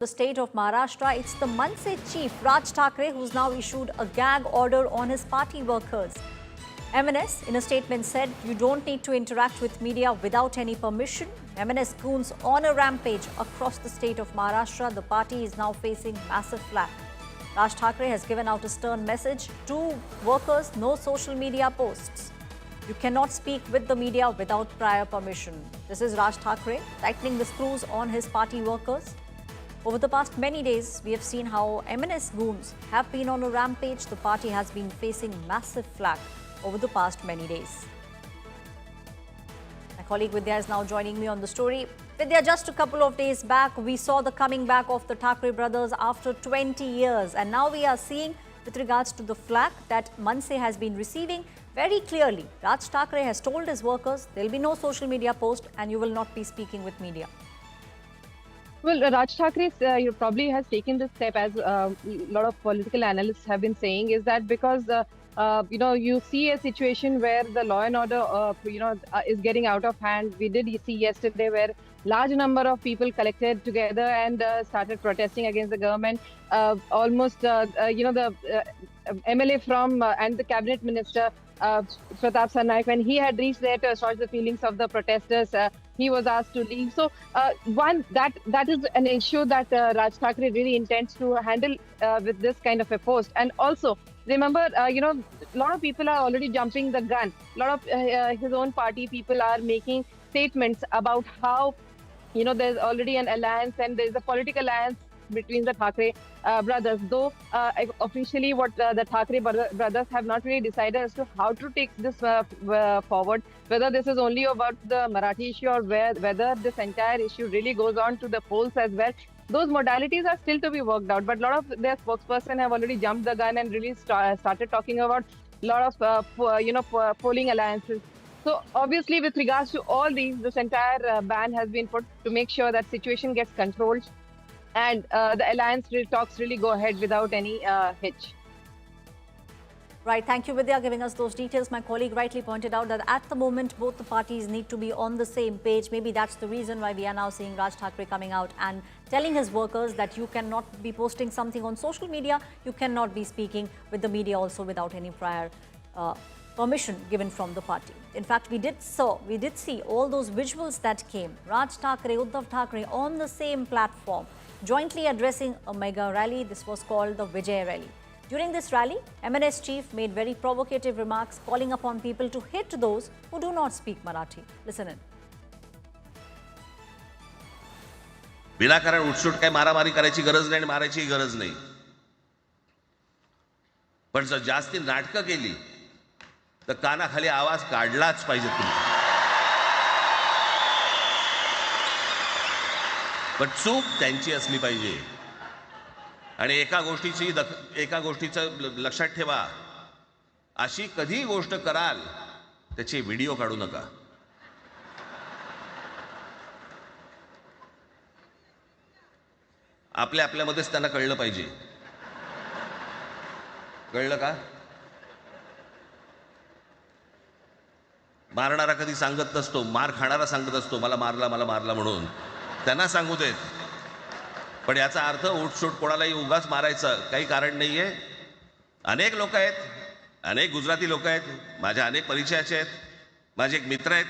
The state of Maharashtra, it's the Manse chief Raj Thackeray who's now issued a gag order on his party workers. MNS in a statement said, "You don't need to interact with media without any permission." MNS goons on a rampage across the state of Maharashtra. The party is now facing massive flack. Raj Thackeray has given out a stern message to workers: no social media posts. You cannot speak with the media without prior permission. This is Raj Thackeray tightening the screws on his party workers. Over the past many days, we have seen how MNS goons have been on a rampage. The party has been facing massive flack over the past many days. My colleague Vidya is now joining me on the story. Vidya, just a couple of days back, we saw the coming back of the Thackeray brothers after 20 years. And now we are seeing, with regards to the flack that Manse has been receiving, very clearly, Raj Thackeray has told his workers there will be no social media post and you will not be speaking with media. Well, Raj Thackeray probably has taken this step, as a lot of political analysts have been saying, is that because you see a situation where the law and order is getting out of hand. We did see yesterday where large number of people collected together and started protesting against the government. Almost the MLA from and the cabinet minister Pratap Sarnaik, when he had reached there to assuage the feelings of the protesters, he was asked to leave. So that is an issue that Raj Thackeray really intends to handle with this kind of a post. And also remember, a lot of people are already jumping the gun. A lot of his own party people are making statements about how there's already an alliance and there's a political alliance between the Thackeray brothers. Though officially what the Thackeray brothers have not really decided as to how to take this forward, whether this is only about the Marathi issue or whether this entire issue really goes on to the polls as well. Those modalities are still to be worked out, but a lot of their spokesperson have already jumped the gun and really started talking about a lot of polling alliances. So obviously, with regards to all these, this entire ban has been put to make sure that situation gets controlled and the alliance talks really go ahead without any hitch. Right. Thank you, Vidya, giving us those details. My colleague rightly pointed out that at the moment, both the parties need to be on the same page. Maybe that's the reason why we are now seeing Raj Thackeray coming out and telling his workers that you cannot be posting something on social media. You cannot be speaking with the media also without any prior permission given from the party. In fact, we did see all those visuals that came. Raj Thackeray, Uddhav Thackeray on the same platform, jointly addressing a mega rally. This was called the Vijay Rally. During this rally, MNS chief made very provocative remarks, calling upon people to hit those who do not speak Marathi. Listen in. विनाकारण उठसूट काय मारामारी करायची गरज नाही आणि मारायची गरज नाही. पण जर जास्ती नाटकं केली तर कानाखाली आवाज काढलाच पाहिजे तुम्ही. पण चूक त्यांची असली पाहिजे. आणि एका गोष्टीचं लक्षात ठेवा, अशी कधी गोष्ट कराल त्याचे व्हिडिओ काढू नका. आपल्यामध्येच त्यांना कळलं पाहिजे. कळलं का? मारणारा कधी सांगत नसतो, मार खाणारा सांगत असतो मला मारला म्हणून. त्यांना सांगू देत. पण याचा अर्थ उठसूट कोणालाही उगाच मारायचं काही कारण नाहीये. अनेक लोक आहेत, अनेक गुजराती लोक आहेत, माझ्या अनेक परिचयाचे आहेत, माझे एक मित्र आहेत,